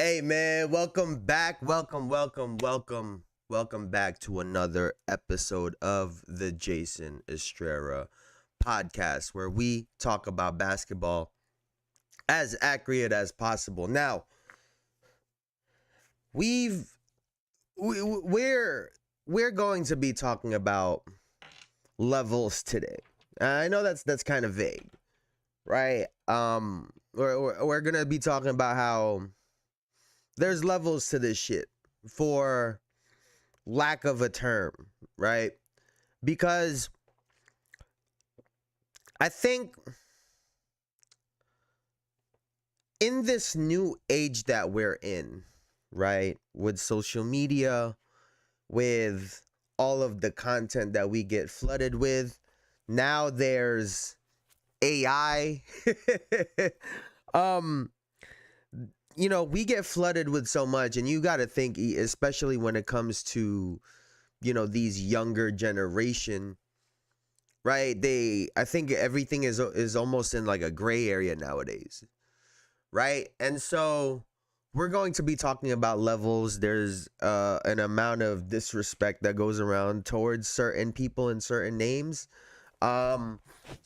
Hey man, welcome back. Welcome back to another episode of the Jayson Estrera podcast where we talk about basketball as accurate as possible. Now, we've we're going to be talking about levels today. I know that's kind of vague, right? We're going to be talking about how there's levels to this shit, for lack of a term, right? Because I think in this new age that we're in, right, with social media, with all of the content that we get flooded with, now there's AI. um we get flooded with so much, and you got to think, especially when it comes to, these younger generation, right? I think everything is almost in like a gray area nowadays, right? And so we're going to be talking about levels. There's an amount of disrespect that goes around towards certain people and certain names. So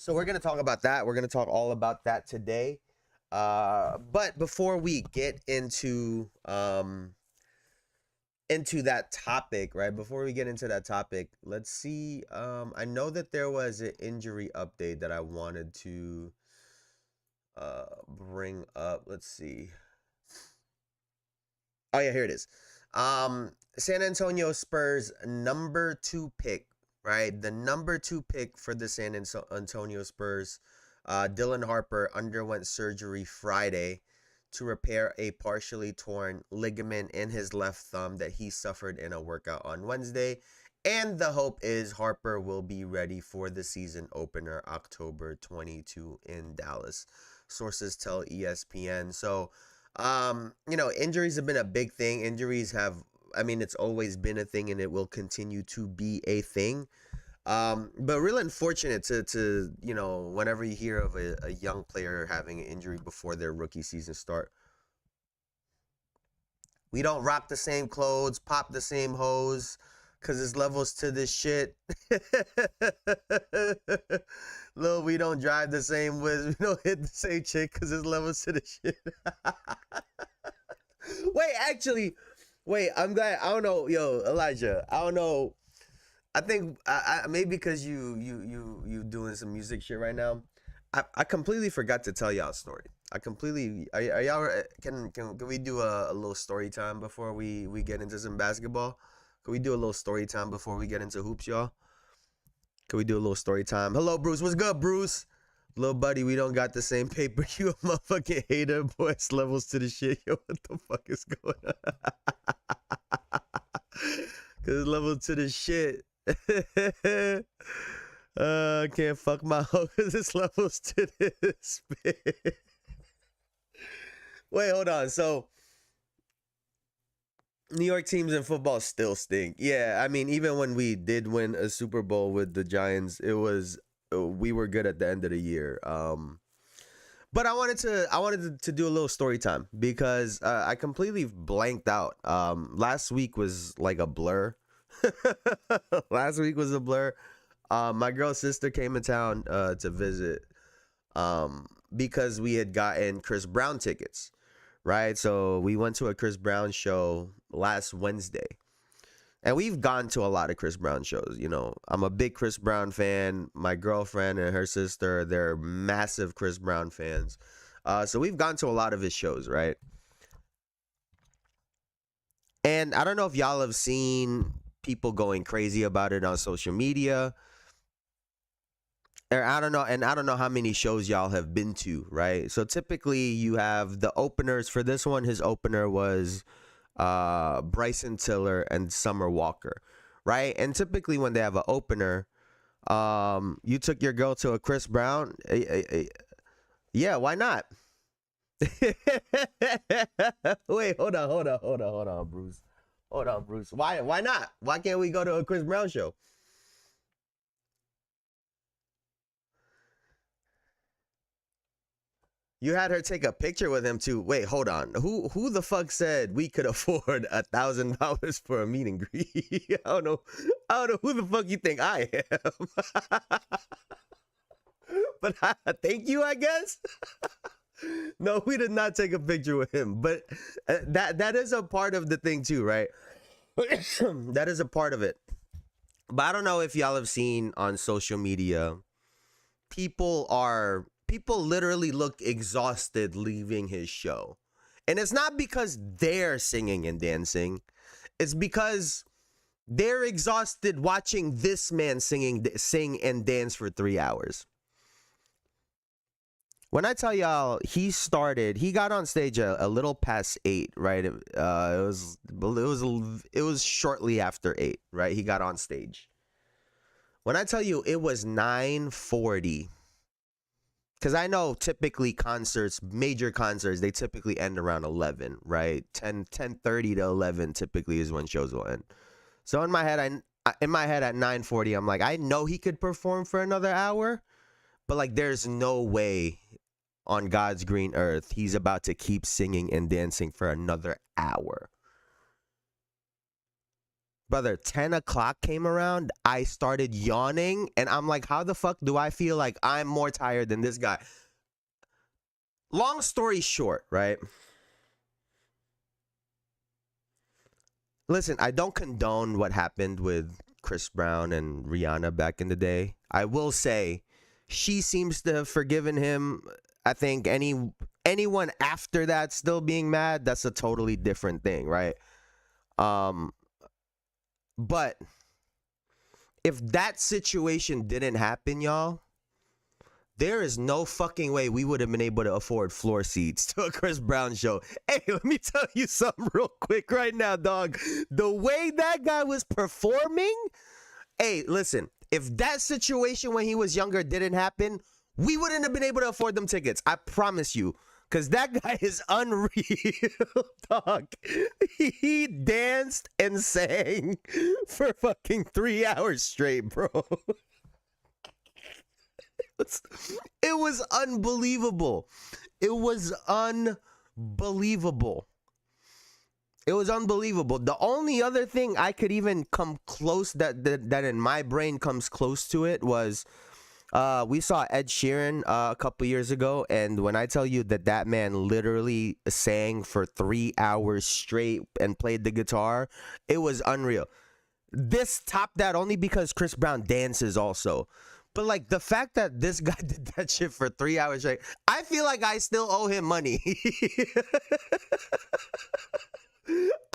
we're going to talk about that. We're going to talk all about that today. But before we get into that topic, right? Before we get into that topic, let's see. I know that there was an injury update that I wanted to bring up. Let's see. Oh yeah, here it is. San Antonio Spurs number 2 pick, right? The number 2 pick for the San Antonio Spurs. Dylan Harper underwent surgery Friday to repair a partially torn ligament in his left thumb that he suffered in a workout on Wednesday. And the hope is Harper will be ready for the season opener October 22 in Dallas. Sources tell ESPN. So, injuries have been a big thing. It's always been a thing, and it will continue to be a thing. But really unfortunate to whenever you hear of a young player having an injury before their rookie season start. We don't rock the same clothes, pop the same hose, because there's levels to this shit. Lil, we don't drive the same whiz, we don't hit the same chick, because there's levels to this shit. Wait, I'm glad. I don't know, yo, Elijah, I don't know. I think I maybe because you doing some music shit right now. I completely forgot to tell y'all a story. Are y'all can we do a little story time before we get into some basketball? Can we do a little story time before we get into hoops, y'all? Can we do a little story time? Hello, Bruce. What's good, Bruce? Little buddy, we don't got the same paper. You a motherfucking hater, boy. It's levels to the shit. Yo, what the fuck is going on? Cause levels to the shit. I can't fuck my hoe because it's levels to this. Wait, hold on. So, New York teams in football still stink. Yeah, I mean, even when we did win a Super Bowl with the Giants, we were good at the end of the year. But I wanted to do a little story time because I completely blanked out. Last week was like a blur. Last week was a blur. My girl's sister came in town to visit because we had gotten Chris Brown tickets, right? So we went to a Chris Brown show last Wednesday. And we've gone to a lot of Chris Brown shows. I'm a big Chris Brown fan. My girlfriend and her sister, they're massive Chris Brown fans. So we've gone to a lot of his shows, right? And I don't know if y'all have seen people going crazy about it on social media. Or I don't know how many shows y'all have been to, right? So typically you have the openers. For this one, his opener was Bryson Tiller and Summer Walker, right? And typically when they have an opener, you took your girl to a Chris Brown. Yeah, why not? Wait, hold on, Bruce. Hold on, Bruce. Why not? Why can't we go to a Chris Brown show? You had her take a picture with him too. Wait, hold on. Who the fuck said we could afford $1,000 for a meet and greet? I don't know who the fuck you think I am. But thank you, I guess. No, we did not take a picture with him. But that is a part of the thing too, right? That is a part of it. But I don't know if y'all have seen on social media, people literally look exhausted leaving his show. And it's not because they're singing and dancing. It's because they're exhausted watching this man sing and dance for 3 hours. When I tell y'all, he got on stage a little past 8, right? It was shortly after 8, right? He got on stage. When I tell you it was 9:40, because I know typically major concerts, they typically end around 11, right? 10:30 to 11 typically is when shows will end. So in my head at 9:40, I'm like, I know he could perform for another hour, but like there's no way on God's green earth he's about to keep singing and dancing for another hour. Brother, 10 o'clock came around, I started yawning, and I'm like, how the fuck do I feel like I'm more tired than this guy? Long story short, right? Listen, I don't condone what happened with Chris Brown and Rihanna back in the day. I will say, she seems to have forgiven him. I think anyone after that still being mad, that's a totally different thing, right? But if that situation didn't happen, y'all, there is no fucking way we would have been able to afford floor seats to a Chris Brown show. Hey, let me tell you something real quick right now, dog. The way that guy was performing, hey, listen, if that situation when he was younger didn't happen, we wouldn't have been able to afford them tickets. I promise you. Because that guy is unreal, dog. He danced and sang for fucking 3 hours straight, bro. It was unbelievable. It was unbelievable. It was unbelievable. The only other thing I could even come close that in my brain comes close to it was we saw Ed Sheeran a couple years ago, and when I tell you that man literally sang for 3 hours straight and played the guitar, it was unreal. This topped that only because Chris Brown dances also. But like the fact that this guy did that shit for 3 hours straight, I feel like I still owe him money.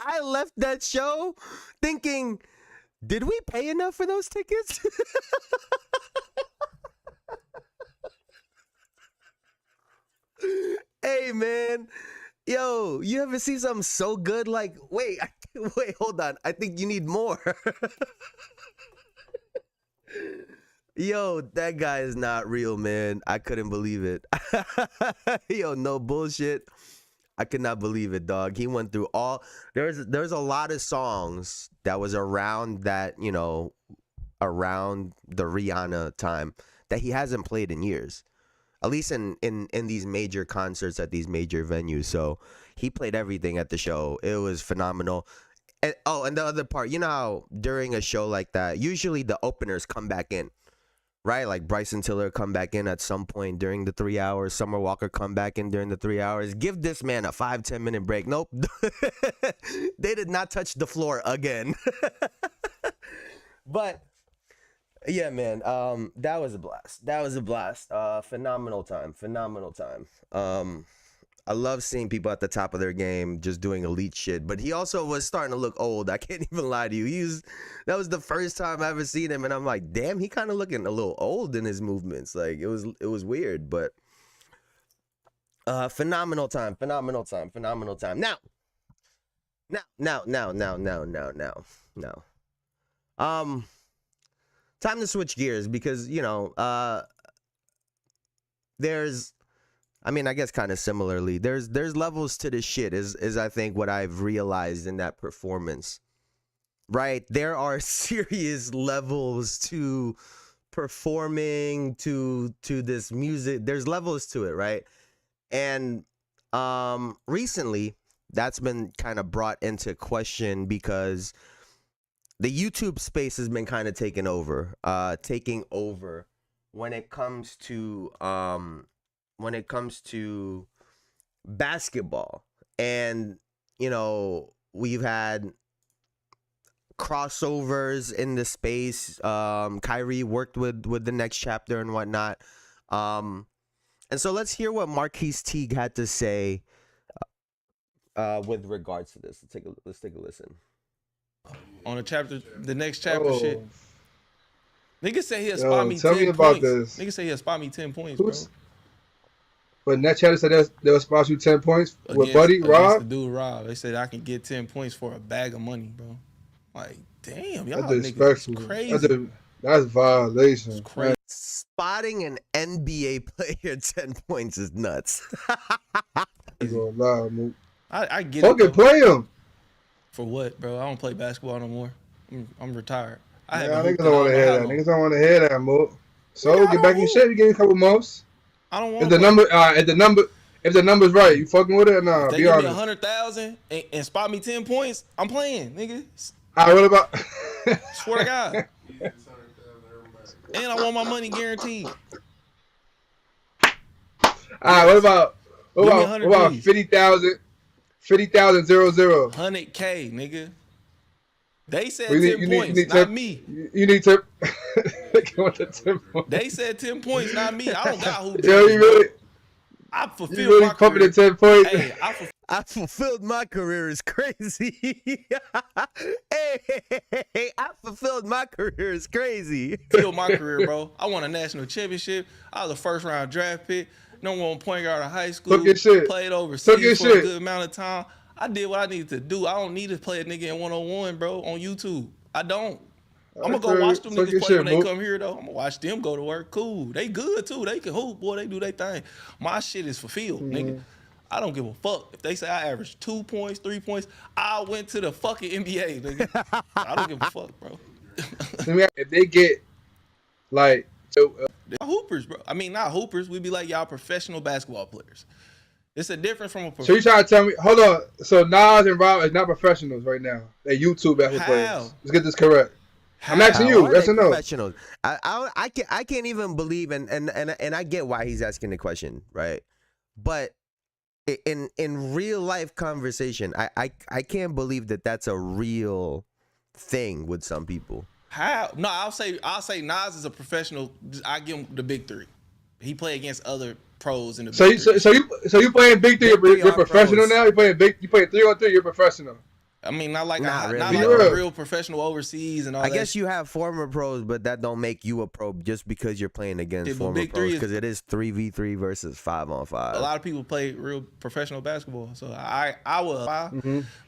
I left that show thinking, did we pay enough for those tickets? Hey man, yo, you ever see something so good? Like, wait, hold on. I think you need more. Yo, that guy is not real, man. I couldn't believe it. Yo, no bullshit. I could not believe it, dog. He went through all. There's a lot of songs that was around that, around the Rihanna time that he hasn't played in years. At least in these major concerts at these major venues. So he played everything at the show. It was phenomenal. And the other part, you know how during a show like that, usually the openers come back in, right? Like Bryson Tiller come back in at some point during the 3 hours. Summer Walker come back in during the 3 hours. Give this man a 5-10 minute break. Nope. They did not touch the floor again. But yeah, man. That was a blast. Phenomenal time. I love seeing people at the top of their game just doing elite shit. But he also was starting to look old. I can't even lie to you. That was the first time I ever seen him, and I'm like, damn, he kind of looking a little old in his movements. Like it was weird, but phenomenal time. Now. Time to switch gears because, there's, I guess kind of similarly, there's levels to this shit is I think what I've realized in that performance, right? There are serious levels to performing to this music. There's levels to it, right? And recently, that's been kind of brought into question because the YouTube space has been kind of taking over when it comes to basketball. And we've had crossovers in the space. Kyrie worked with the Next Chapter and whatnot. And so let's hear what Marquis Teague had to say with regards to this. Let's take a listen. On the next chapter shit. Nigga say he'll Yo, spot me tell 10 me about points. this. Nigga say he'll spot me 10 points, bro. But Net Chatter said they'll spot you 10 points with Buddy, against Rob. the dude Rob. They said I can get 10 points for a bag of money, bro. Like, damn, y'all That's niggas is crazy. That's violation. It's crazy. Spotting an NBA player 10 points is nuts. I get Fucking it. Play him. For what, bro? I don't play basketball no more. I'm retired. Niggas don't want to hear that. Niggas don't want to hear that, Mo. So get back in shape. You get a couple months. I don't want. If the number's right, you fucking with it or nah? If they give me 100,000 and spot me 10 points, I'm playing, nigga. All right, what about? Swear to God. And I want my money guaranteed. All right, what about 50,000? 50,000 0 0. 100K, nigga. They said 10 points, not me. You need to. They said 10 points, not me. I don't got who. Yo, you really? I fulfilled you really my career. Pumping the 10 points. Hey, I fulfilled my career is crazy. Hey, I fulfilled my career is crazy. Fulfilled my career, bro. I won a national championship. I was a first-round draft pick. Number one point guard in high school. Played overseas for a good amount of time. I did what I needed to do. I don't need to play a nigga in 101, bro, on YouTube. I don't. I'm going to go watch them niggas play when they come here, though. I'm going to watch them go to work. Cool. They good, too. They can hoop, boy. They do their thing. My shit is fulfilled, nigga. I don't give a fuck. If they say I averaged 2 points, 3 points, I went to the fucking NBA, nigga. I don't give a fuck, bro. If they get, like... They're hoopers, bro. I mean, not hoopers. We be like, y'all professional basketball players. It's a difference from a So you trying to tell me, hold on, so Nas and Rob is not professionals right now. They're YouTube basketball players. Let's get this correct. I'm asking you, yes or no? Professionals. I can't even believe, and I get why he's asking the question, right? But in real life conversation, I can't believe that that's a real thing with some people. How? No, I'll say Nas is a professional. I give him the big three. He play against other pros in the big three. So you playing big three? You're professional now. You playing 3-on-3. You're professional. I mean, not like not a real professional overseas and all that. I guess you have former pros, but that don't make you a pro just because you're playing against former pros. Because it is 3v3 versus 5-on-5. A lot of people play real professional basketball, so I will.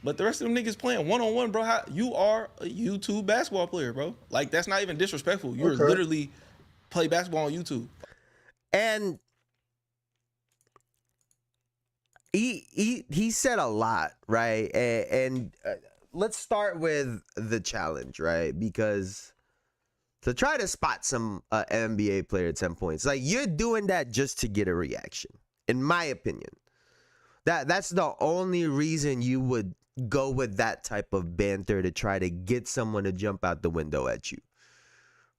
But the rest of them niggas playing 1-on-1, bro. You are a YouTube basketball player, bro. Like, that's not even disrespectful. You're literally play basketball on YouTube. And he said a lot, right? And let's start with the challenge, right? Because to try to spot some NBA player at 10 points, like, you're doing that just to get a reaction, in my opinion. That's the only reason you would go with that type of banter, to try to get someone to jump out the window at you.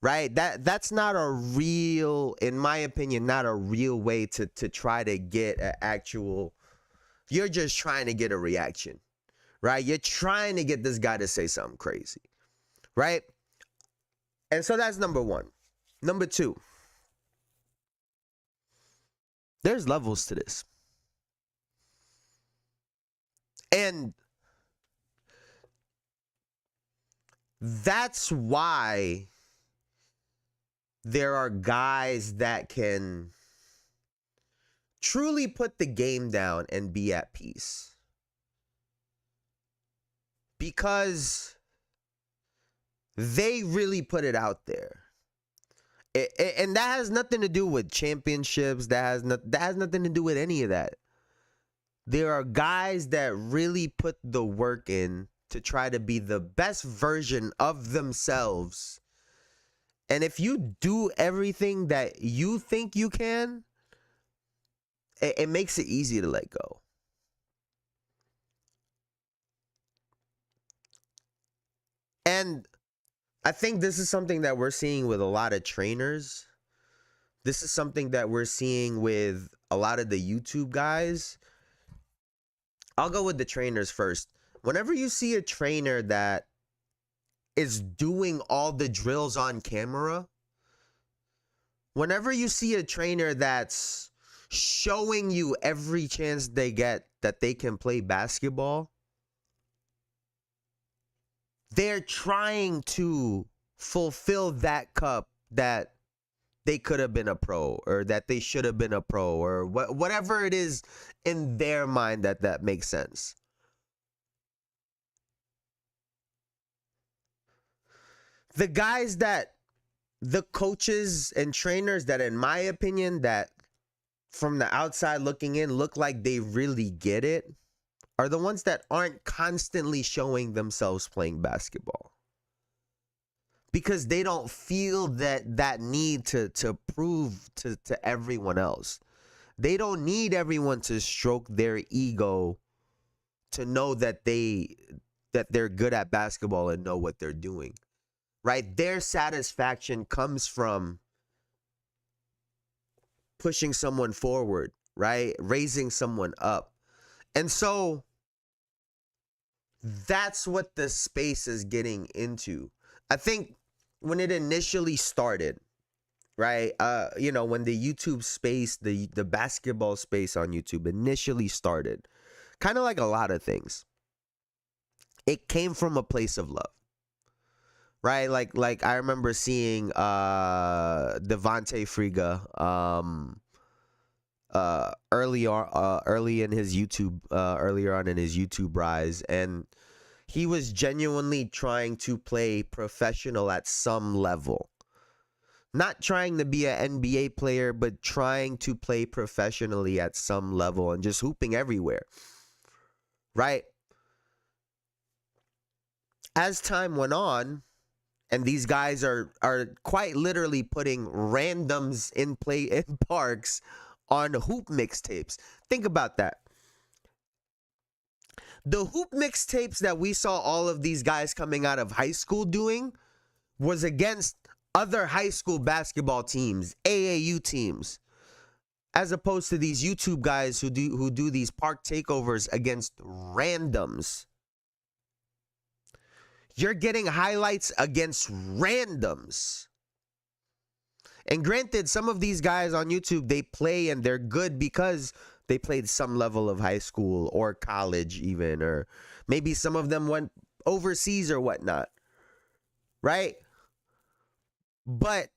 Right? That's not a real, in my opinion, not a real way to try to get an actual. You're just trying to get a reaction, right? You're trying to get this guy to say something crazy, right? And so that's number one. Number two, there's levels to this. And that's why there are guys that can truly put the game down and be at peace. Because they really put it out there. And that has nothing to do with championships. That has nothing to do with any of that. There are guys that really put the work in to try to be the best version of themselves. And if you do everything that you think you can, it makes it easy to let go. And I think this is something that we're seeing with a lot of trainers. This is something that we're seeing with a lot of the YouTube guys. I'll go with the trainers first. Whenever you see a trainer that is doing all the drills on camera, whenever you see a trainer that's showing you every chance they get that they can play basketball, they're trying to fulfill that cup that they could have been a pro, or that they should have been a pro, or whatever it is in their mind that makes sense. The guys that, the coaches and trainers that, in my opinion, that from the outside looking in look like they really get it, are the ones that aren't constantly showing themselves playing basketball. Because they don't feel that need to prove to everyone else. They don't need everyone to stroke their ego to know that they're good at basketball and know what they're doing. Right? Their satisfaction comes from pushing someone forward, right? Raising someone up. And so that's what the space is getting into. I think when it initially started, right? When the YouTube space, the basketball space on YouTube initially started, kind of like a lot of things, it came from a place of love. Right? Like I remember seeing Devontae Friga earlier on in his YouTube rise, and he was genuinely trying to play professional at some level. Not trying to be an NBA player, but trying to play professionally at some level and just hooping everywhere. Right? As time went on, and these guys are quite literally putting randoms in parks on hoop mixtapes. Think about that. The hoop mixtapes that we saw all of these guys coming out of high school doing was against other high school basketball teams, AAU teams, as opposed to these YouTube guys who do these park takeovers against randoms. You're getting highlights against randoms. And granted, some of these guys on YouTube, they play and they're good because they played some level of high school or college even, or maybe some of them went overseas or whatnot, right? But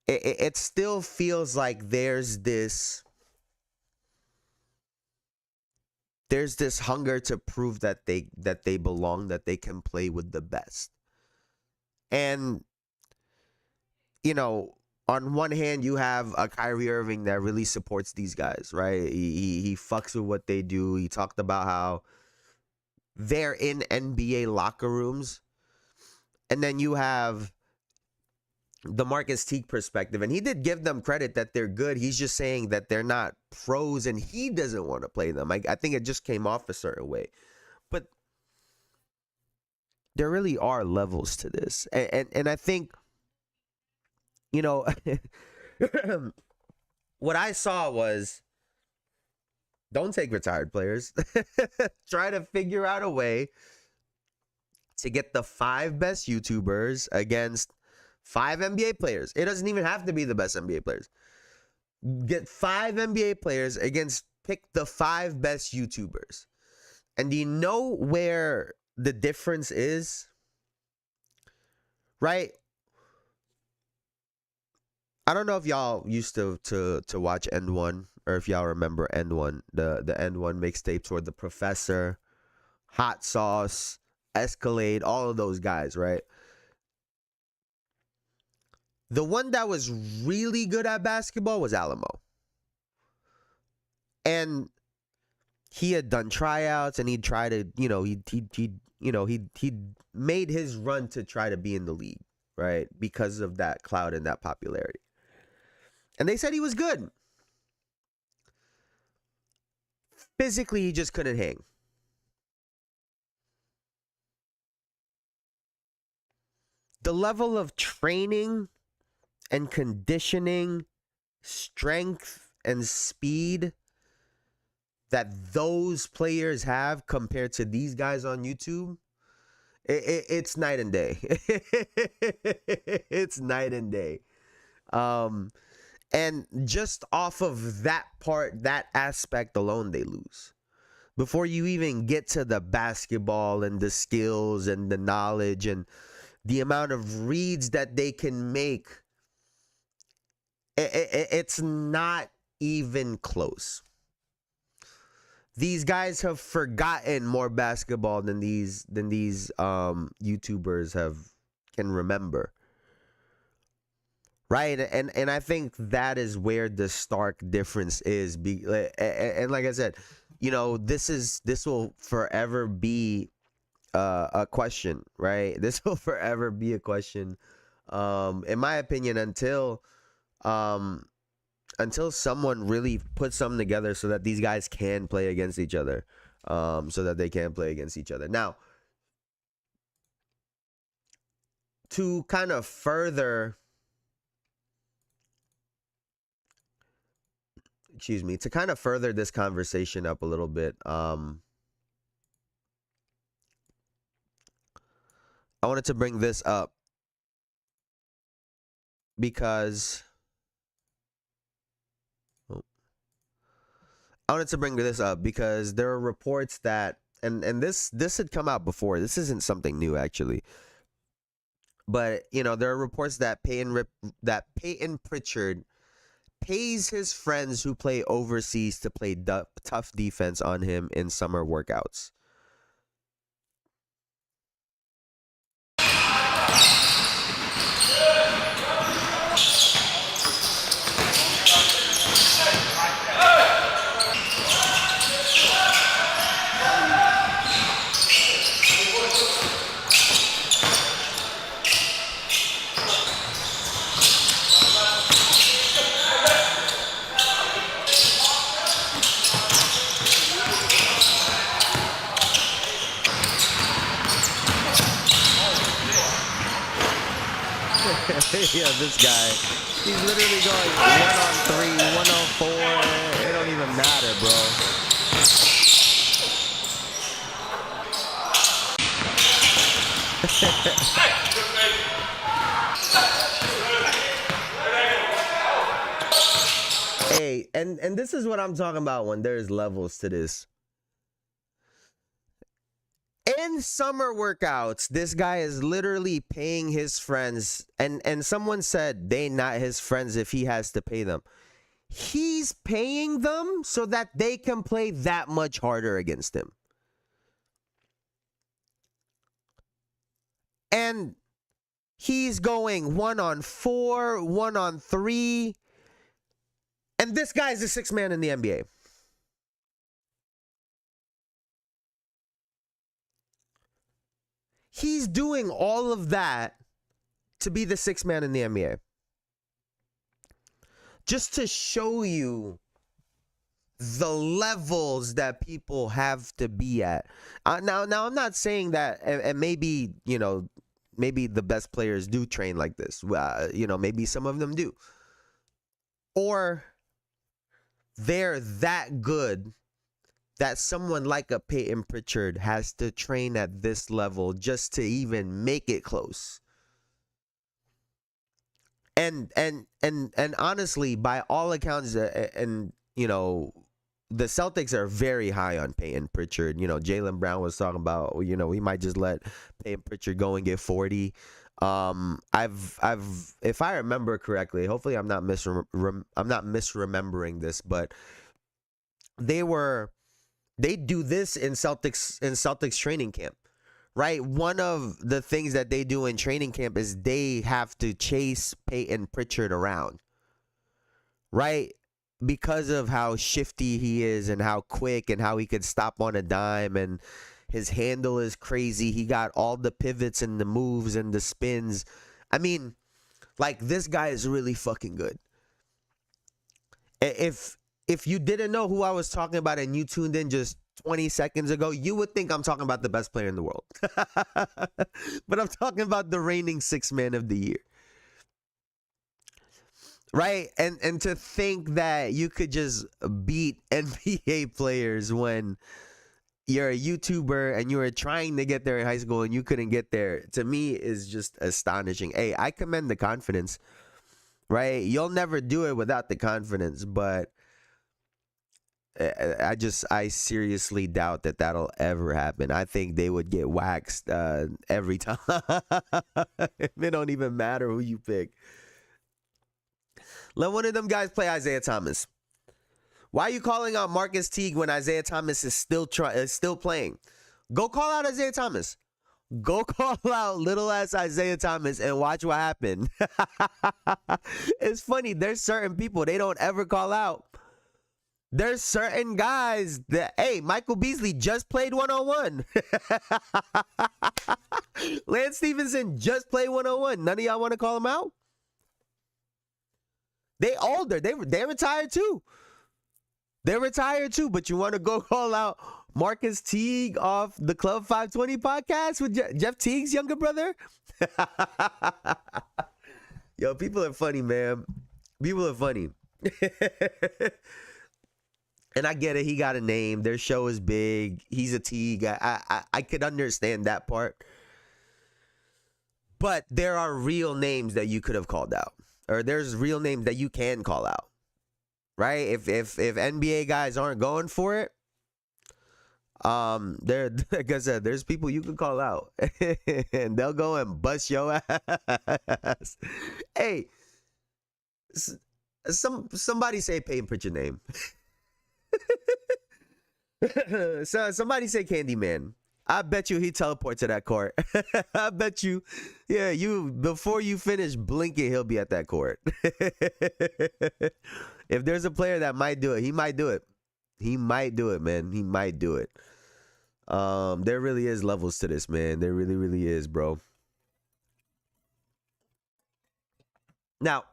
it still feels like there's this hunger to prove that they belong, that they can play with the best. And on one hand, you have a Kyrie Irving that really supports these guys, right? He fucks with what they do. He talked about how they're in NBA locker rooms. And then you have the Marquis Teague perspective, and he did give them credit that they're good. He's just saying that they're not pros and he doesn't want to play them. I think it just came off a certain way. But there really are levels to this. And I think, what I saw was, don't take retired players. Try to figure out a way to get the 5 best YouTubers against 5 NBA players. It doesn't even have to be the best NBA players. Get 5 NBA players pick the 5 best YouTubers. And do you know where the difference is? Right? I don't know if y'all used to watch End One, or if y'all remember End One, the End One mixtapes, or The Professor, Hot Sauce, Escalade, all of those guys, right? The one that was really good at basketball was Alamo. And he had done tryouts, and he'd try to, he made his run to try to be in the league, right? Because of that clout and that popularity. And they said he was good. physically he just couldn't hang. The level of training and conditioning, strength and speed that those players have compared to these guys on YouTube, it's night and day. It's night and day. And just off of that part, that aspect alone, they lose. Before you even get to the basketball and the skills and the knowledge and the amount of reads that they can make, it's not even close. These guys have forgotten more basketball than these YouTubers can remember. Right? And I think that is where the stark difference is. And like I said, you know, this will forever be a question, right? This will forever be a question, in my opinion, until someone really puts something together so that these guys can play against each other, so that they can play against each other. Now, to kind of further, this conversation up a little bit, I wanted to bring this up because there are reports that, and this had come out before. This isn't something new, actually. But, you know, there are reports that Payton Pritchard pays his friends who play overseas to play tough defense on him in summer workouts. Yeah, this guy, he's literally going 1-on-3, 1-on-4. It don't even matter, bro. Hey, and this is what I'm talking about when there's levels to this. In summer workouts, this guy is literally paying his friends, and someone said they not his friends if he has to pay them. He's paying them so that they can play that much harder against him. And he's going 1-on-4, 1-on-3, and this guy's the sixth man in the NBA. He's doing all of that to be the sixth man in the NBA. Just to show you the levels that people have to be at. Now I'm not saying that, and maybe, you know, maybe the best players do train like this. You know, maybe some of them do. Or they're that good that someone like a Payton Pritchard has to train at this level just to even make it close. And honestly, by all accounts, and you know, the Celtics are very high on Payton Pritchard. You know, Jaylen Brown was talking about, you know, he might just let Payton Pritchard go and get 40. I've if I remember correctly, hopefully I'm not misremembering this, but they do this in Celtics training camp, right? One of the things that they do in training camp is they have to chase Payton Pritchard around, right? Because of how shifty he is and how quick and how he could stop on a dime, and his handle is crazy. He got all the pivots and the moves and the spins. I mean, like, this guy is really fucking good. If if you didn't know who I was talking about and you tuned in just 20 seconds ago, you would think I'm talking about the best player in the world. But I'm talking about the reigning sixth man of the year. Right? And to think that you could just beat NBA players when you're a YouTuber and you were trying to get there in high school and you couldn't get there, to me is just astonishing. Hey, I commend the confidence, right? You'll never do it without the confidence, but I seriously doubt that that'll ever happen. I think they would get waxed every time. It don't even matter who you pick. Let one of them guys play Isaiah Thomas. Why are you calling out Marquis Teague when Isaiah Thomas is still playing? Go call out Isaiah Thomas. Go call out little ass Isaiah Thomas and watch what happened. It's funny. There's certain people they don't ever call out. There's certain guys that, hey, Michael Beasley just played 1-on-1. Lance Stevenson just played 1-on-1. None of y'all want to call him out? They older. They retired too. They're retired too, but you want to go call out Marquis Teague off the Club 520 podcast with Jeff Teague's younger brother? Yo, people are funny, man. People are funny. And I get it. He got a name. Their show is big. He's a Teague. I could understand that part. But there are real names that you could have called out. Or there's real names that you can call out. Right? If NBA guys aren't going for it, there, like I said, there's people you can call out. And they'll go and bust your ass. Hey, somebody say Payton Pritchard name. So somebody say Candyman. I bet you he teleports to that court. I bet you, yeah, before you finish blinking, he'll be at that court. If there's a player that might do it, he might do it. He might do it, man. He might do it. There really is levels to this, man. There really, really is, bro. Now,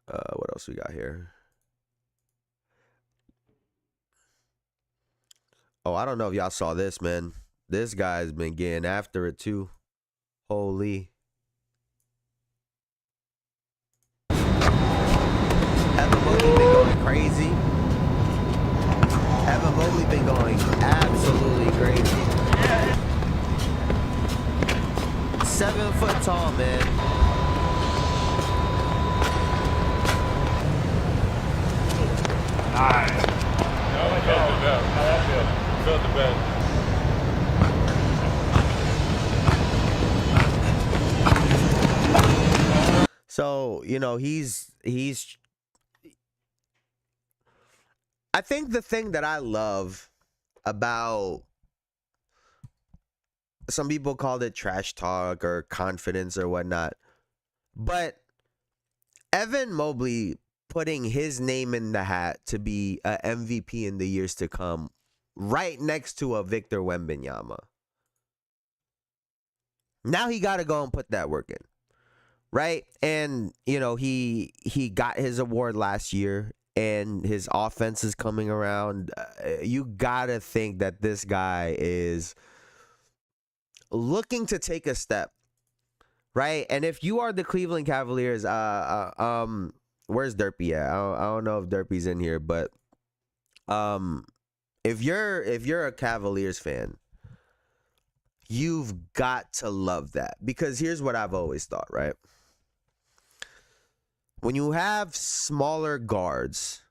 what else we got here? Oh, I don't know if y'all saw this, man. This guy's been getting after it too. Holy. Evan Mobley been going crazy. Evan Mobley been going absolutely crazy. 7 foot tall, man. Nice. How that feel? Felt the best. So, you know, he's I think the thing that I love about, some people called it trash talk or confidence or whatnot, but Evan Mobley putting his name in the hat to be a MVP in the years to come, right next to a Victor Wembanyama. Now he got to go and put that work in, right? And you know he got his award last year, and his offense is coming around. You gotta think that this guy is looking to take a step, right? And if you are the Cleveland Cavaliers, where's Derpy at? I don't know if Derpy's in here, but if you're a Cavaliers fan, you've got to love that, because here's what I've always thought, right? When you have smaller guards,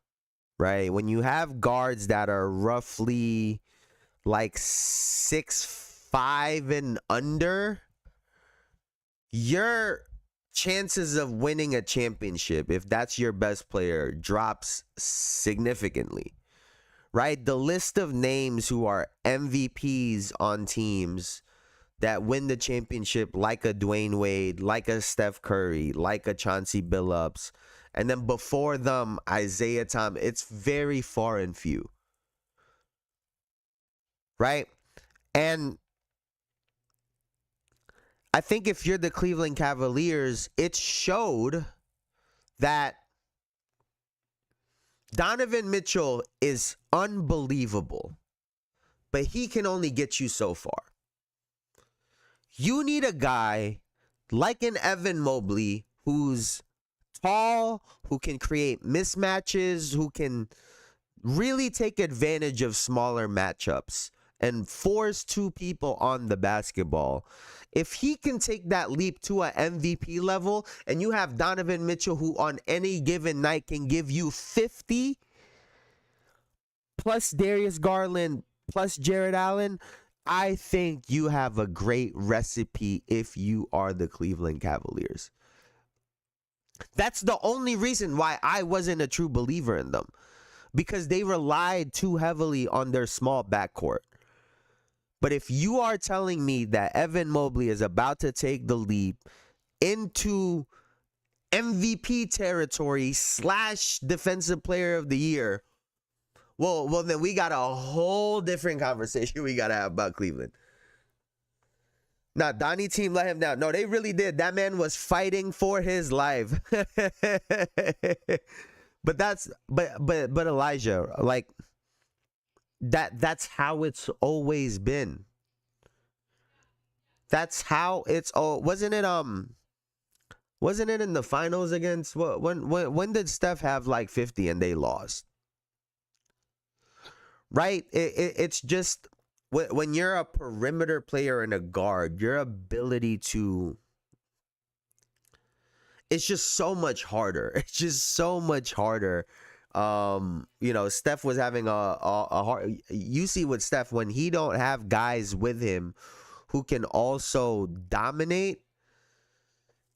right? When you have guards that are roughly like 6'5" and under, your chances of winning a championship, if that's your best player, drops significantly, right? The list of names who are MVPs on teams that win the championship, like a Dwayne Wade, like a Steph Curry, like a Chauncey Billups, and then before them, Isaiah Thomas, it's very far and few, right? And I think if you're the Cleveland Cavaliers, it showed that Donovan Mitchell is unbelievable, but he can only get you so far. You need a guy like an Evan Mobley who's tall, who can create mismatches, who can really take advantage of smaller matchups and force two people on the basketball. If he can take that leap to an MVP level, and you have Donovan Mitchell who on any given night can give you 50 plus Darius Garland plus Jared Allen, I think you have a great recipe if you are the Cleveland Cavaliers. That's the only reason why I wasn't a true believer in them, because they relied too heavily on their small backcourt. But if you are telling me that Evan Mobley is about to take the leap into MVP territory / Defensive Player of the Year, well, then we got a whole different conversation we got to have about Cleveland. Nah, Donnie team let him down. No, they really did. That man was fighting for his life. But Elijah, like that's how it's always been. That's how it's wasn't it in the finals against when did Steph have like 50 and they lost? Right? It's just when you're a perimeter player and a guard, your ability to, it's just so much harder. It's just so much harder. Steph was having a hard, you see with Steph, when he don't have guys with him who can also dominate,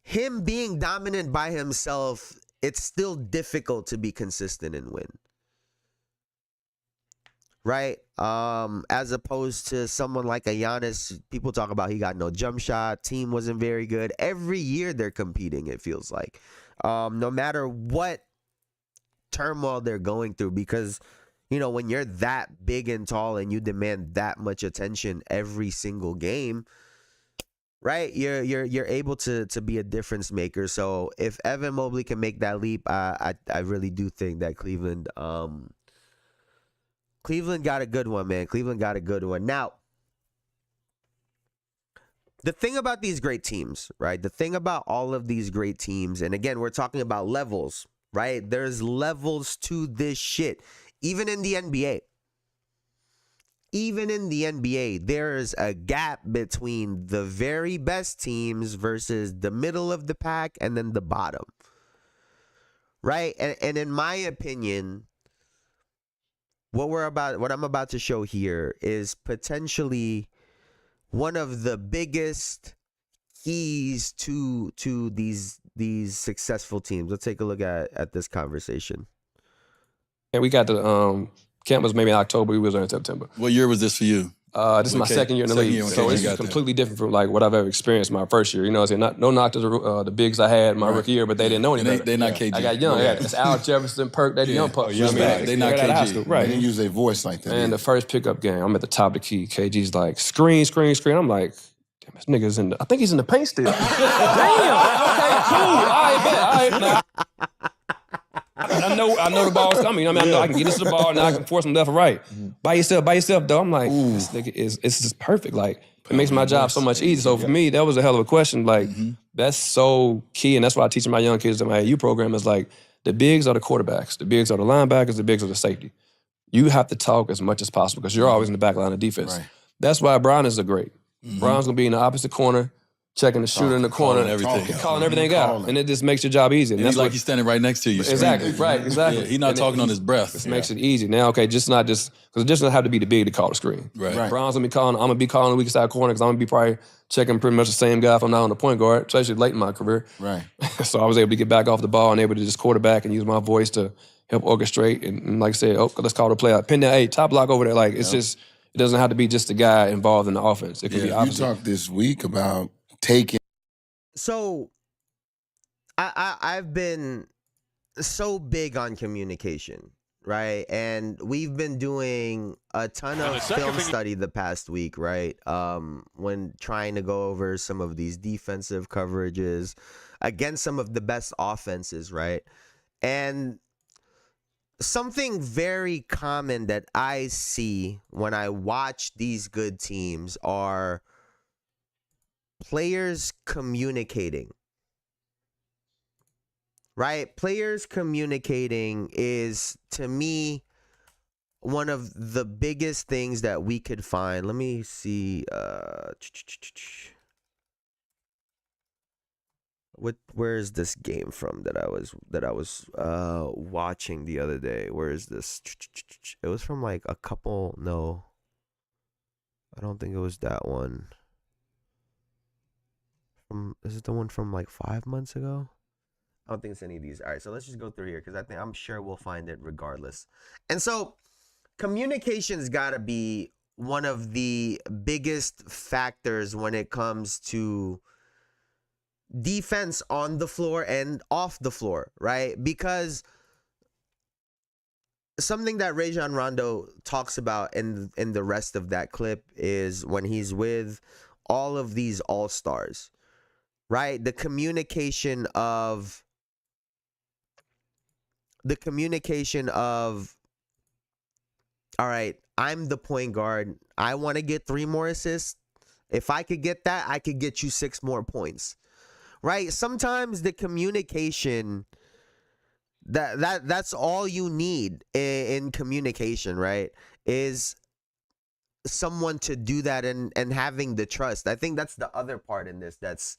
him being dominant by himself, it's still difficult to be consistent and win. Right? As opposed to someone like a Giannis, people talk about he got no jump shot, team wasn't very good. Every year they're competing, it feels like. No matter what turmoil they're going through, because, when you're that big and tall and you demand that much attention every single game, right? You're able to be a difference maker. So if Evan Mobley can make that leap, I really do think that Cleveland got a good one, man. Cleveland got a good one. Now, the thing about these great teams, right? The thing about all of these great teams, and again, we're talking about levels, right? There's levels to this shit. Even in the NBA. Even in the NBA, there's a gap between the very best teams versus the middle of the pack and then the bottom. Right? And in my opinion, what I'm about to show here is potentially one of the biggest keys to these successful teams. Let's take a look at this conversation. And we got the camp was maybe in October. We was there in September. What year was this for you? This is my second year in the league, so it's completely different from like what I've ever experienced my first year. No knock to the bigs I had my rookie year, but they didn't know any better. They're not KG. I got young. It's Al Jefferson, Perk, they the young pups. They're not KG. Right. They didn't use their voice like that. And the first pickup game, I'm at the top of the key. KG's like, screen. I'm like, damn, this nigga's I think he's in the paint still. Damn. Okay, cool. All right, bet. I know the ball's coming. I know I can get into the ball, now I can force him left or right. By yourself, though. I'm like, this nigga is just perfect. Like, it makes my job so much easier. So for me, that was a hell of a question. Like, that's so key, and that's why I teach my young kids in my AU program is like, the bigs are the quarterbacks, the bigs are the linebackers, the bigs are the safety. You have to talk as much as possible because you're always in the back line of defense. Right. That's why Brian is a great. Brian's gonna be in the opposite corner, checking the shooter in the corner, calling everything out, and it just makes your job easy. And that's like he's standing right next to you. Exactly, right, exactly. Yeah, he's not talking on his breath. It makes it easy. Now, okay, because it just doesn't have to be the big to call the screen. Right. Brian's gonna be calling. I'm gonna be calling the weak side corner because I'm gonna be probably checking pretty much the same guy if I'm not on the point guard, especially late in my career. Right. So I was able to get back off the ball and able to just quarterback and use my voice to help orchestrate and like I said, let's call the play out. Pin that, hey, top block over there. Like it's just, it doesn't have to be just the guy involved in the offense. It could be opposite. You talked this week about taking. So, I've been so big on communication, right? And we've been doing a ton of film study the past week, right? When trying to go over some of these defensive coverages against some of the best offenses, right? And something very common that I see when I watch these good teams are players communicating. Right? Players communicating is, to me, one of the biggest things that we could find. Let me see. Where is this game from that I was watching the other day? Where is this? It was from like a couple. No, I don't think it was that one. Is it the one from like 5 months ago? I don't think it's any of these. All right, so let's just go through here because I'm sure we'll find it regardless. And so communication's got to be one of the biggest factors when it comes to defense on the floor and off the floor, right? Because something that Rajon Rondo talks about in the rest of that clip is when he's with all of these all-stars, right? The communication of, all right, I'm the point guard. I want to get 3 more assists. If I could get that, I could get you 6 more points. Right? Sometimes the communication, that's all you need in communication, right? Is someone to do that and having the trust. I think that's the other part in this that's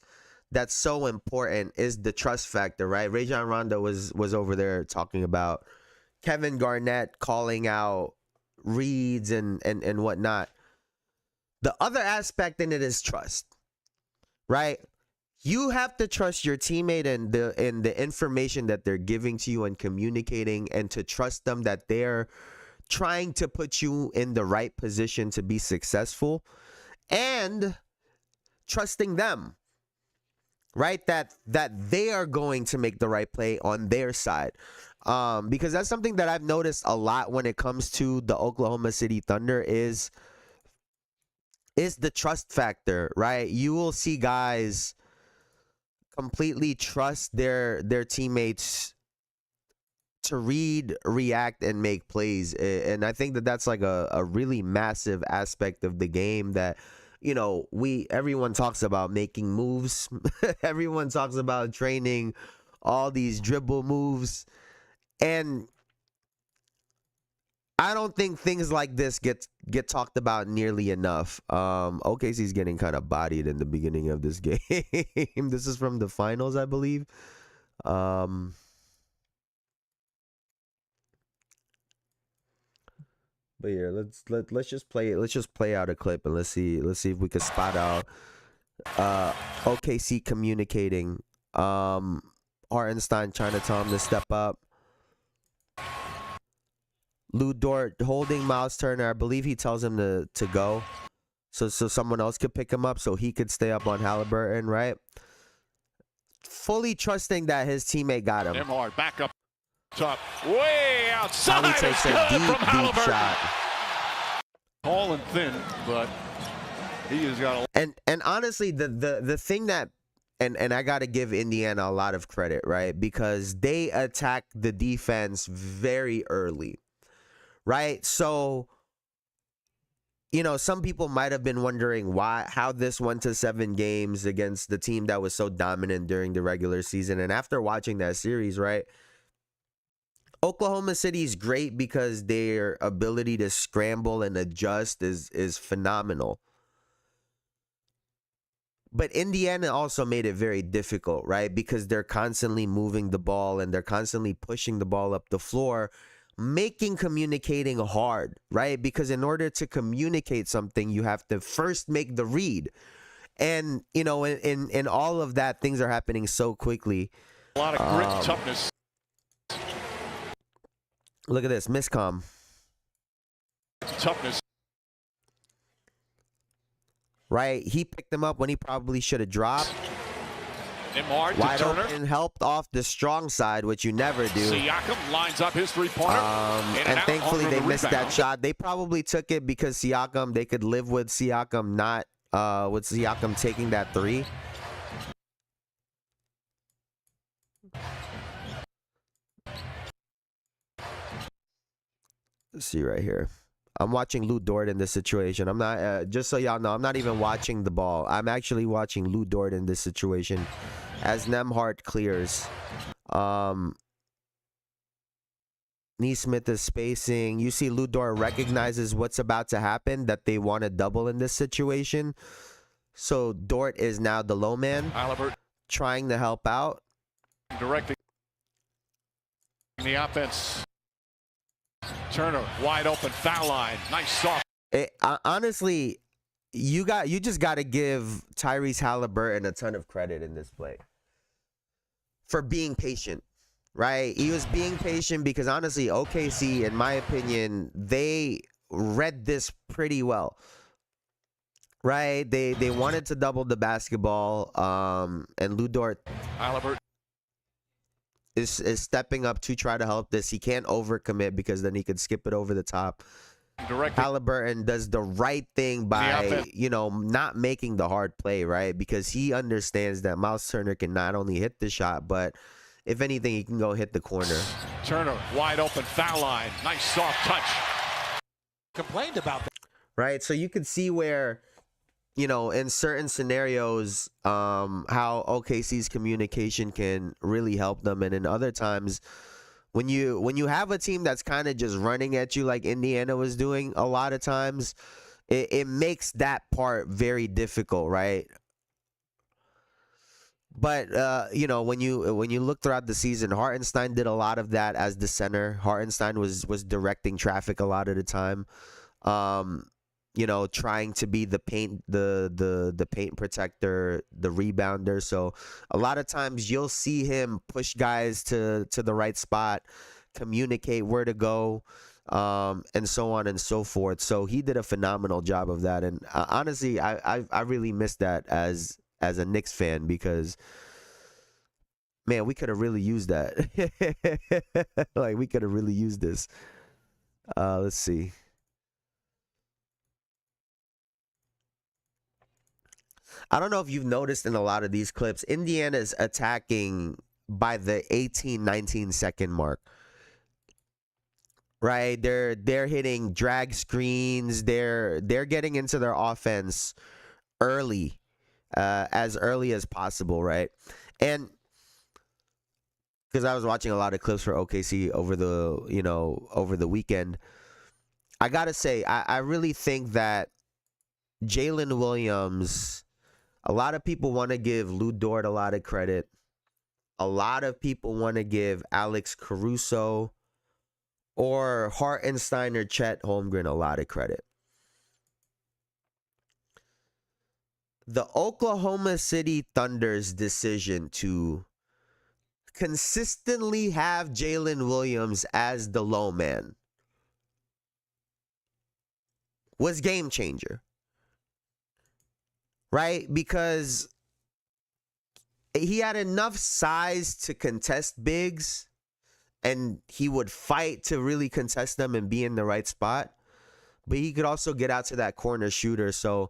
so important, is the trust factor, right? Rajon Rondo was over there talking about Kevin Garnett calling out reads and whatnot. The other aspect in it is trust, right? You have to trust your teammate and the information that they're giving to you and communicating, and to trust them that they're trying to put you in the right position to be successful, and trusting them, right? That they are going to make the right play on their side. Because that's something that I've noticed a lot when it comes to the Oklahoma City Thunder is the trust factor, right? You will see guys completely trust their teammates to read, react, and make plays. And I think that that's like a really massive aspect of the game that, you know, everyone talks about making moves. Everyone talks about training all these dribble moves. And I don't think things like this get talked about nearly enough. OKC's getting kind of bodied in the beginning of this game. This is from the finals, I believe. But yeah, let's just play it. Let's just play out a clip and let's see if we can spot out OKC communicating. Hartenstein trying to tell him to step up. Lou Dort holding Miles Turner. I believe he tells him to go, so someone else could pick him up, so he could stay up on Halliburton, right? Fully trusting that his teammate got him. Nembhard back up top, way outside. He takes a deep shot. Tall and thin, but he has got a. And honestly, the thing that. And I got to give Indiana a lot of credit, right? Because they attacked the defense very early, right? So, you know, some people might have been wondering how this went to 7 games against the team that was so dominant during the regular season. And after watching that series, right, Oklahoma City is great because their ability to scramble and adjust is phenomenal. But Indiana also made it very difficult, right? Because they're constantly moving the ball and they're constantly pushing the ball up the floor, making communicating hard, right? Because in order to communicate something, you have to first make the read. And, you know, in all of that, things are happening so quickly. A lot of grit and toughness. Look at this, miscomm. Toughness. Right? He picked him up when he probably should have dropped. Wide open, helped off the strong side, which you never do. Siakam lines up his three-pointer. And thankfully they missed that shot. They probably took it because Siakam, they could live with Siakam with Siakam taking that three. Let's see right here. I'm watching Lou Dort in this situation. I'm not, just so y'all know, I'm not even watching the ball. I'm actually watching Lou Dort in this situation as Nembhard clears. Neesmith is spacing. You see Lou Dort recognizes what's about to happen, that they want to double in this situation. So Dort is now the low man, trying to help out. Directing the offense. Turner wide open, foul line. Nice soft. Honestly, you just got to give Tyrese Halliburton a ton of credit in this play for being patient, right? He was being patient because honestly, OKC, in my opinion, they read this pretty well, right? They wanted to double the basketball, and Lou Dort Halliburton is stepping up to try to help this. He can't overcommit because then he could skip it over the top. Halliburton does the right thing by, not making the hard play, right? Because he understands that Miles Turner can not only hit the shot, but if anything, he can go hit the corner. Turner wide open, foul line. Nice soft touch. Complained about that. Right? So you could see where, in certain scenarios, how OKC's communication can really help them. And in other times, when you have a team that's kind of just running at you like Indiana was doing a lot of times, it makes that part very difficult, right? But when you look throughout the season, Hartenstein did a lot of that as the center. Hartenstein was directing traffic a lot of the time. Trying to be the paint protector, the rebounder. So a lot of times you'll see him push guys to the right spot, communicate where to go, and so on and so forth. So he did a phenomenal job of that. And honestly, I really missed that as a Knicks fan because, man, we could have really used that. Like, we could have really used this. Let's see. I don't know if you've noticed in a lot of these clips, Indiana's attacking by the 18, 19 second mark. Right? They're hitting drag screens. They're getting into their offense early, as early as possible, right? And because I was watching a lot of clips for OKC over the weekend, I gotta say, I really think that Jalen Williams. A lot of people want to give Lou Dort a lot of credit. A lot of people want to give Alex Caruso or Hartenstein or Chet Holmgren a lot of credit. The Oklahoma City Thunder's decision to consistently have Jalen Williams as the low man was game changer. Right? Because he had enough size to contest bigs, and he would fight to really contest them and be in the right spot. But he could also get out to that corner shooter. So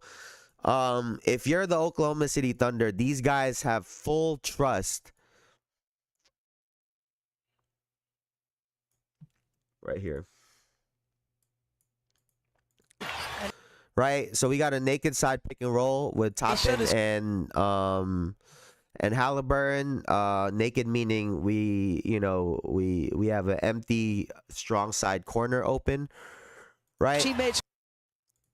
if you're the Oklahoma City Thunder, these guys have full trust. Right here. Right, so we got a naked side pick and roll with Toppin and Halliburton. Naked meaning we have an empty strong side corner open. Right, teammates.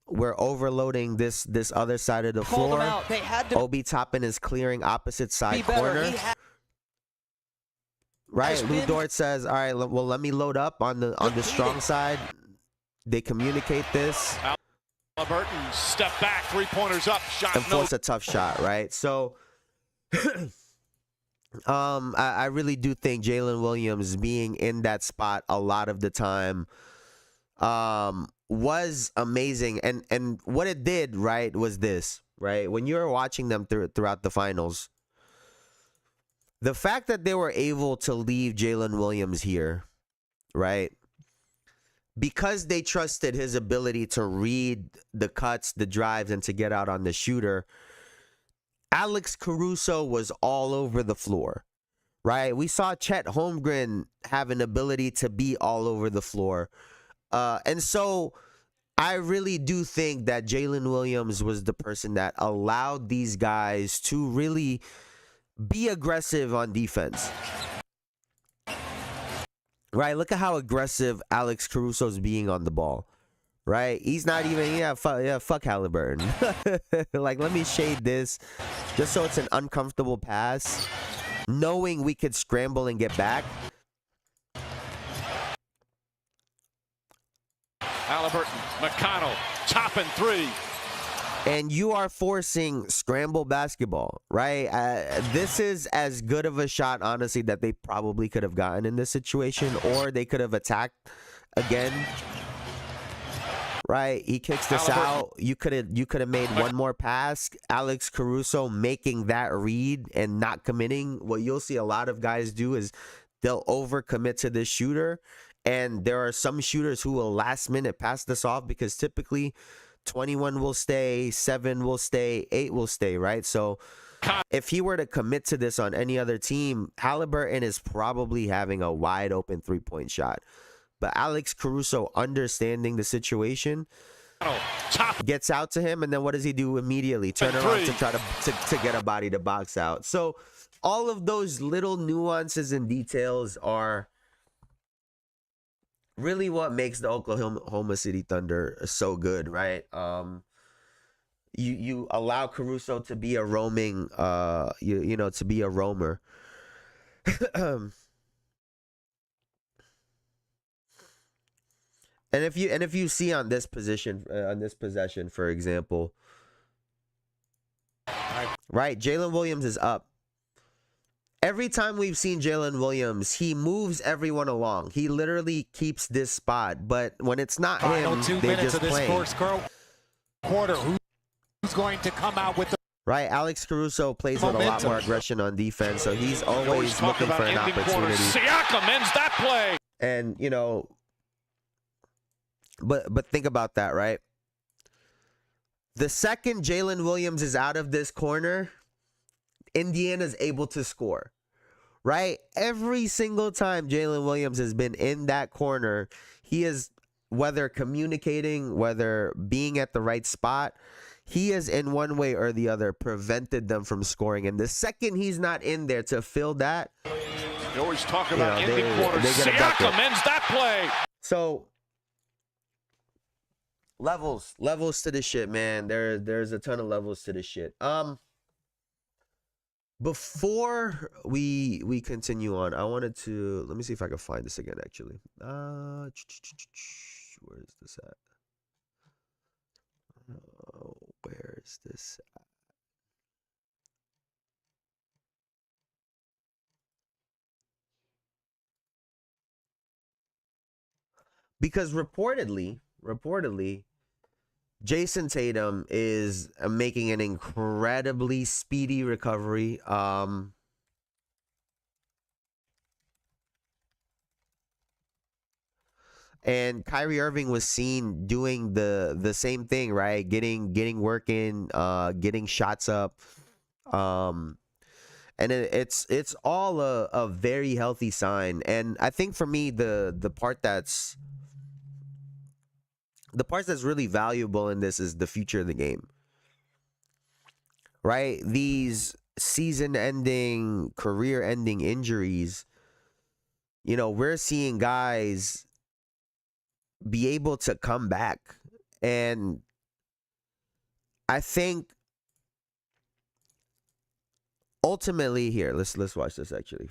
We're overloading this other side of the floor. Obi Toppin is clearing opposite side corner. Right, Lou Dort says, "All right, well, let me load up on the strong side." They communicate this. Halliburton, step back, three-pointers up, shot and force a tough shot, right? So, I really do think Jalen Williams being in that spot a lot of the time was amazing. And what it did, right, was this, right? When you were watching them throughout the finals, The fact that they were able to leave Jalen Williams here, right? Because they trusted his ability to read the cuts, the drives, and to get out on the shooter, Alex Caruso was all over the floor, right? We saw Chet Holmgren have an ability to be all over the floor. And so I really do think that Jalen Williams was the person that allowed these guys to really be aggressive on defense. Right? Look at how aggressive Alex Caruso's being on the ball. Right? He's not even, fuck Halliburton. Like, let me shade this just so it's an uncomfortable pass, knowing we could scramble and get back. Halliburton, McConnell, chopping three. And you are forcing scramble basketball, right? This is as good of a shot, honestly, that they probably could have gotten in this situation, or they could have attacked again. Right? He kicks this out. You could have made one more pass. Alex Caruso making that read and not committing. What you'll see a lot of guys do is they'll overcommit to this shooter, and there are some shooters who will last minute pass this off because typically 21 will stay, 7 will stay, 8 will stay, right? So if he were to commit to this on any other team, Halliburton is probably having a wide open 3-point shot. But Alex Caruso, understanding the situation, gets out to him, and then what does he do immediately? Turn around to try to get a body to box out. So all of those little nuances and details are really what makes the Oklahoma City Thunder so good, right? You allow Caruso to be a roaming, to be a roamer. And if you see on this possession, for example, right, Jalen Williams is up. Every time we've seen Jalen Williams, he moves everyone along. He literally keeps this spot. But when it's not him, they just play. Quarter, who's going to come out with the right? Alex Caruso plays with a lot more aggression on defense, so he's always looking for an opportunity. Siakam ends that play. And but think about that, right? The second Jalen Williams is out of this corner, Indiana's able to score, right? Every single time Jalen Williams has been in that corner, he is, whether communicating, whether being at the right spot, he has in one way or the other prevented them from scoring. And the second he's not in there to fill that, you always talk about ending quarter. Siakam ends that play. So levels to this shit, man. There's a ton of levels to this shit. Before we continue on, I wanted to, let me see if I can find this again, actually. Where is this at? Where is this at? Because reportedly, Jayson Tatum is making an incredibly speedy recovery. And Kyrie Irving was seen doing the same thing, right? Getting work in, getting shots up. And it's all a very healthy sign. And I think for me, the part that's really valuable in this is the future of the game, right? These season-ending, career-ending injuries, we're seeing guys be able to come back. And I think ultimately here, let's watch this actually.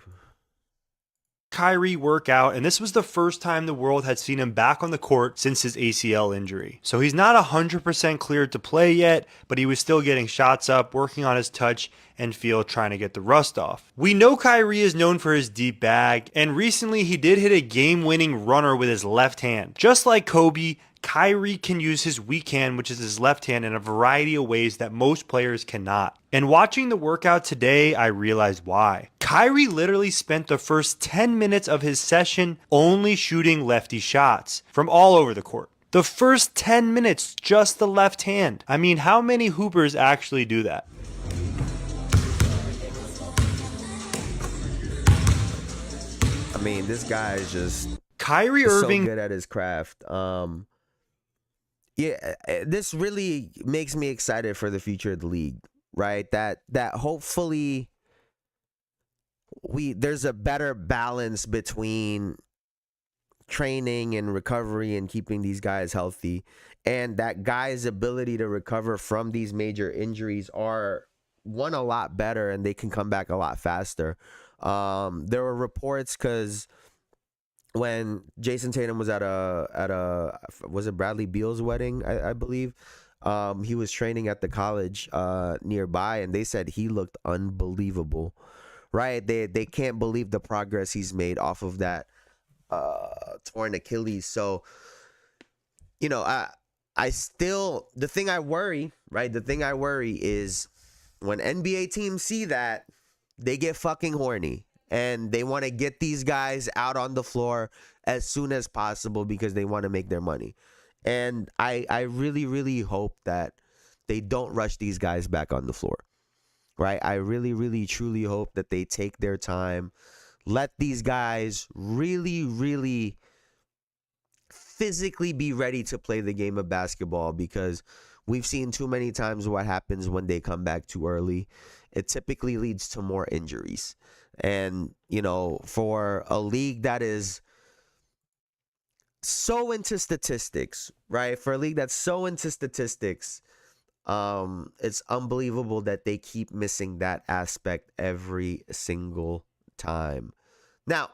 Kyrie work out, and this was the first time the world had seen him back on the court since his ACL injury. So he's not 100% cleared to play yet, but he was still getting shots up, working on his touch and feel, trying to get the rust off. We know Kyrie is known for his deep bag, and recently he did hit a game-winning runner with his left hand. Just like Kobe, Kyrie can use his weak hand, which is his left hand, in a variety of ways that most players cannot. And watching the workout today, I realized why. Kyrie literally spent the first 10 minutes of his session only shooting lefty shots from all over the court. The first 10 minutes, just the left hand. I mean, how many hoopers actually do that? I mean, this guy is just Kyrie Irving so good at his craft. This really makes me excited for the future of the league, right? That hopefully there's a better balance between training and recovery and keeping these guys healthy, and that guys' ability to recover from these major injuries are a lot better, and they can come back a lot faster. There were reports because when Jayson Tatum was at a was it Bradley Beal's wedding, I believe, he was training at the college nearby, and they said he looked unbelievable, right? They can't believe the progress he's made off of that torn Achilles. So, you know, I still, the thing I worry is when NBA teams see that, they get fucking horny and they want to get these guys out on the floor as soon as possible because they want to make their money. And I really, really hope that they don't rush these guys back on the floor, right? I really, really, truly hope that they take their time, let these guys really, really physically be ready to play the game of basketball, because we've seen too many times what happens when they come back too early. It typically leads to more injuries. And, you know, for a league that is so into statistics, right? For a league that's so into statistics, it's unbelievable that they keep missing that aspect every single time. Now,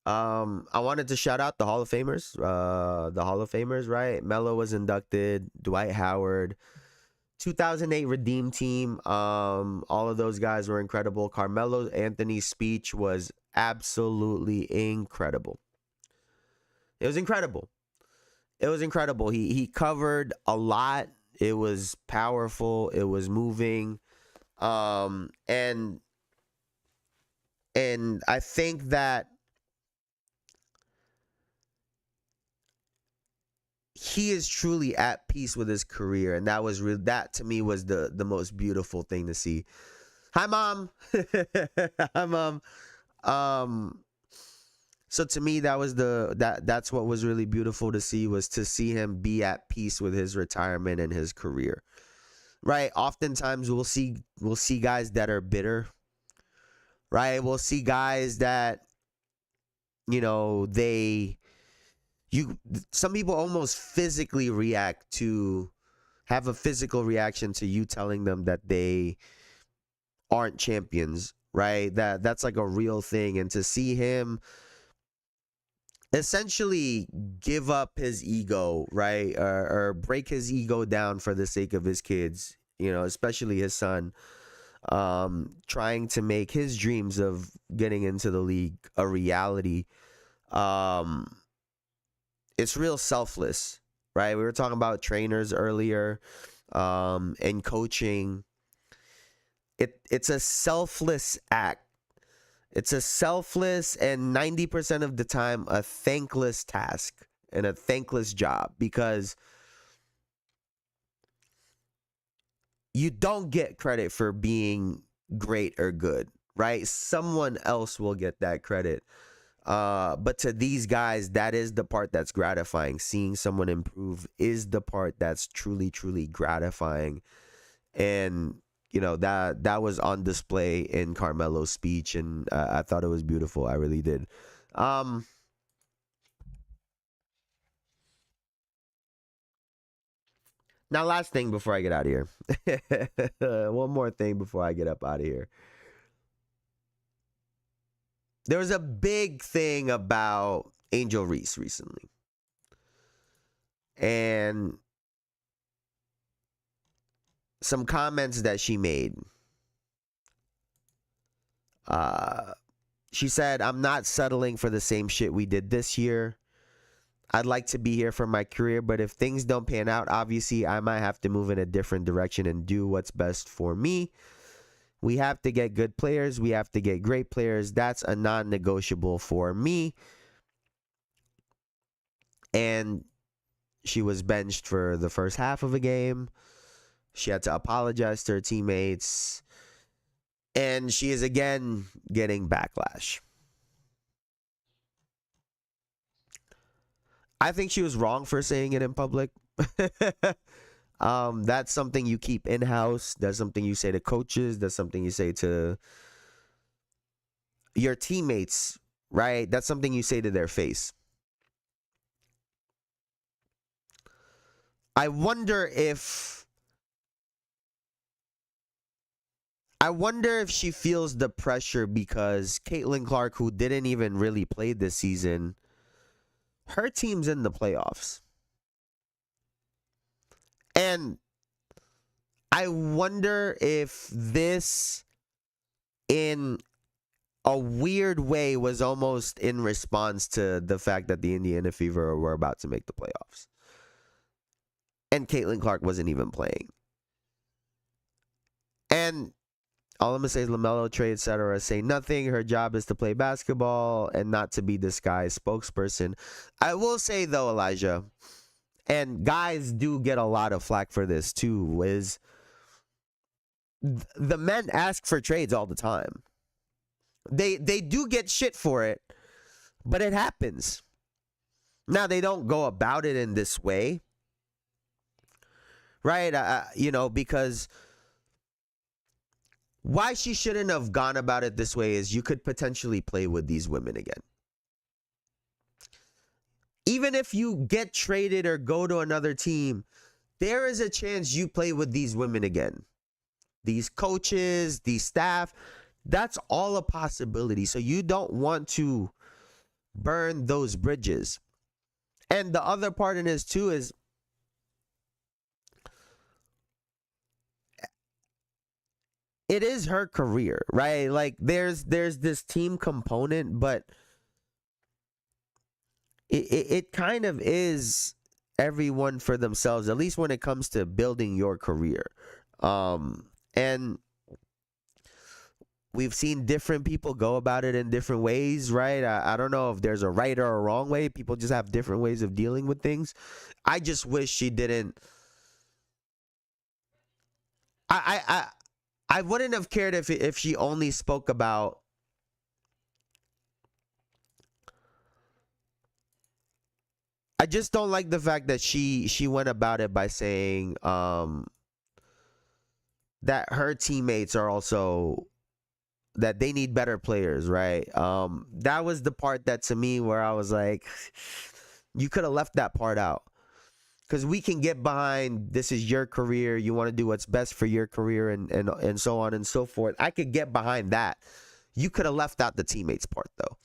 I wanted to shout out the Hall of Famers. Right? Melo was inducted, Dwight Howard, 2008 Redeem Team. All of those guys were incredible. Carmelo Anthony's speech was absolutely incredible. It was incredible. He covered a lot. It was powerful. It was moving. And I think that he is truly at peace with his career, and that to me was the most beautiful thing to see. Hi, Mom. Hi, Mom. So to me, that's what was really beautiful to see, was to see him be at peace with his retirement and his career. Right? Oftentimes we'll see guys that are bitter. Right? We'll see guys that, you know, some people almost physically have a physical reaction to you telling them that they aren't champions, right? That's like a real thing. And to see him essentially give up his ego, right? Or break his ego down for the sake of his kids, you know, especially his son, trying to make his dreams of getting into the league a reality. It's real selfless, right? We were talking about trainers earlier, and coaching. It's a selfless act. It's a selfless and 90% of the time a thankless task and a thankless job, because you don't get credit for being great or good, right? Someone else will get that credit. But to these guys, that is the part that's gratifying. Seeing someone improve is the part that's truly, truly gratifying. And, you know, that was on display in Carmelo's speech, and I thought it was beautiful. I really did. Now, last thing before I get out of here. One more thing before I get up out of here. There was a big thing about Angel Reese recently. And some comments that she made She said, I'm not settling for the same shit we did this year. I'd like to be here for my career, but if things don't pan out, obviously I might have to move in a different direction and do what's best for me. We have to get good players. We have to get great players. That's a non-negotiable for me. And she was benched for the first half of a game. She had to apologize to her teammates. And she is again getting backlash. I think she was wrong for saying it in public. That's something you keep in-house. That's something you say to coaches. That's something you say to your teammates, right? That's something you say to their face. I wonder if she feels the pressure because Caitlin Clark, who didn't even really play this season, her team's in the playoffs. And I wonder if this, in a weird way, was almost in response to the fact that the Indiana Fever were about to make the playoffs. And Caitlin Clark wasn't even playing. And all I'm going to say is LaMelo, Trey, etc. say nothing. Her job is to play basketball and not to be this guy's spokesperson. I will say, though, Elijah, and guys do get a lot of flack for this, too, is the men ask for trades all the time. They do get shit for it, but it happens. Now, they don't go about it in this way, right? Because why she shouldn't have gone about it this way is you could potentially play with these women again. Even if you get traded or go to another team, there is a chance you play with these women again. These coaches, these staff, that's all a possibility. So you don't want to burn those bridges. And the other part in this too is it is her career, right? Like there's this team component, but it kind of is everyone for themselves, at least when it comes to building your career. And we've seen different people go about it in different ways, right? I don't know if there's a right or a wrong way. People just have different ways of dealing with things. I just wish she didn't. I wouldn't have cared if she only spoke about I just don't like the fact that she went about it by saying that her teammates are also that they need better players, right? That was the part that to me where I was like, you could have left that part out. Because we can get behind, this is your career, you want to do what's best for your career and so on and so forth. I could get behind that. You could have left out the teammates part, though.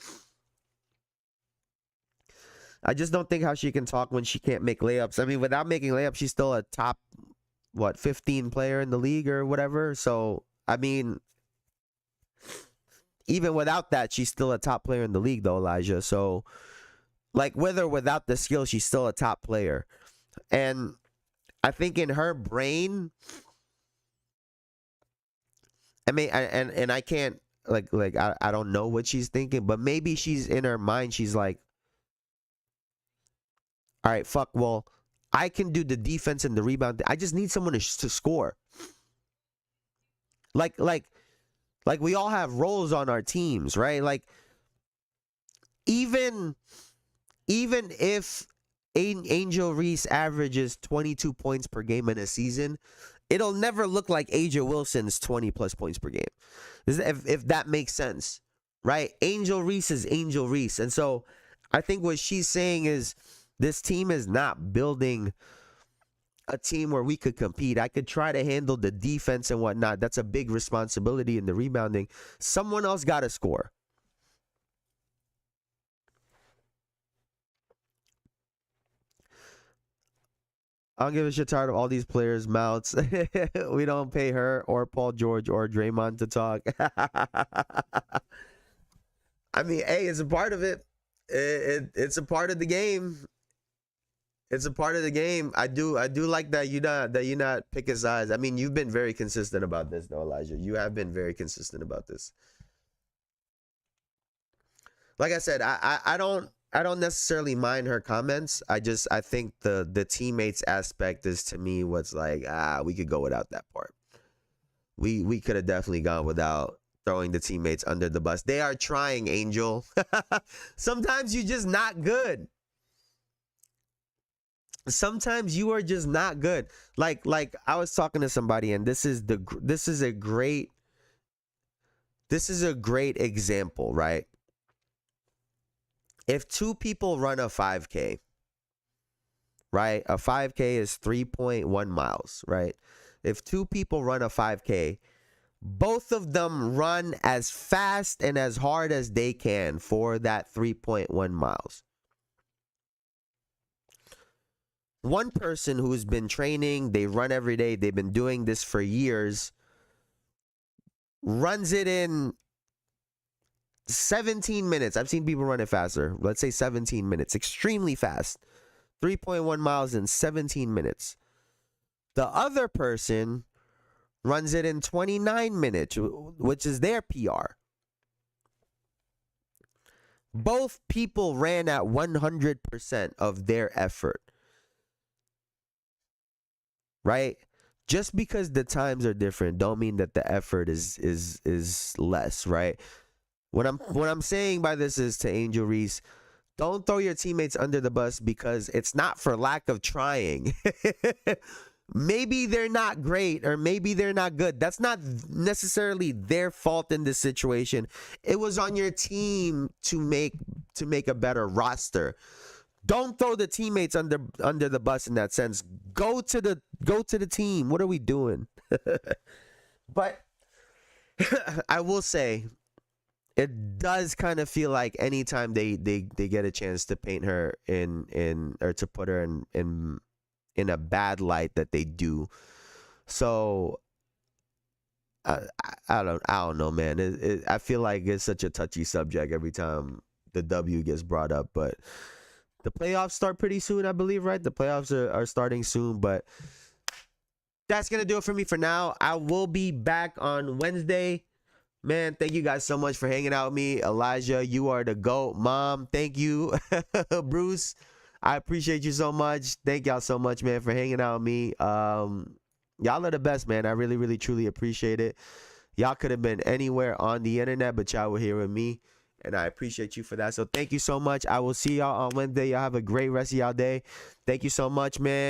I just don't think how she can talk when she can't make layups. I mean, without making layups, she's still a top, 15 player in the league or whatever. So, I mean, even without that, she's still a top player in the league, though, Elijah. So, like, with or without the skill, she's still a top player. And I think in her brain, I mean, and I can't, I don't know what she's thinking, but maybe she's in her mind, she's like, all right, fuck, well, I can do the defense and the rebound. I just need someone to score. Like we all have roles on our teams, right? Like, even if Angel Reese averages 22 points per game in a season, it'll never look like A'ja Wilson's 20-plus points per game. If that makes sense, right? Angel Reese is Angel Reese. And so I think what she's saying is this team is not building a team where we could compete. I could try to handle the defense and whatnot. That's a big responsibility in the rebounding. Someone else got to score. I don't give a shit tired of all these players' mouths. We don't pay her or Paul George or Draymond to talk. I mean, hey, it's a part of it. It's a part of the game. It's a part of the game. I do like that you're not picking sides. I mean, you've been very consistent about this, though, Elijah. You have been very consistent about this. Like I said, I don't necessarily mind her comments. I think the teammates aspect is, to me, what's like, we could go without that part. We could have definitely gone without throwing the teammates under the bus. They are trying, Angel. Sometimes you're just not good. Sometimes you are just not good. Like I was talking to somebody, and this is a great example, right? If two people run a 5K, right? A 5K is 3.1 miles, right? If two people run a 5K, both of them run as fast and as hard as they can for that 3.1 miles. One person who's been training, they run every day, they've been doing this for years, runs it in 17 minutes. I've seen people run it faster. Let's say 17 minutes. Extremely fast. 3.1 miles in 17 minutes. The other person runs it in 29 minutes, which is their PR. Both people ran at 100% of their effort. Right? Just because the times are different don't mean that the effort is less, right? What I'm saying by this is to Angel Reese, don't throw your teammates under the bus because it's not for lack of trying. Maybe they're not great or maybe they're not good. That's not necessarily their fault in this situation. It was on your team to make a better roster. Don't throw the teammates under the bus in that sense. Go to the team. What are we doing? But I will say, it does kind of feel like anytime they get a chance to paint her in or to put her in a bad light, that they do. So I don't know, man. I feel like it's such a touchy subject every time the W gets brought up, but the playoffs start pretty soon, I believe, right? The playoffs are starting soon, but that's going to do it for me for now. I will be back on Wednesday. Man, thank you guys so much for hanging out with me. Elijah, you are the GOAT. Mom, thank you. Bruce, I appreciate you so much. Thank y'all so much, man, for hanging out with me. Y'all are the best, man. I really, really, truly appreciate it. Y'all could have been anywhere on the internet, but y'all were here with me. And I appreciate you for that. So thank you so much. I will see y'all on Wednesday. Y'all have a great rest of y'all day. Thank you so much, man.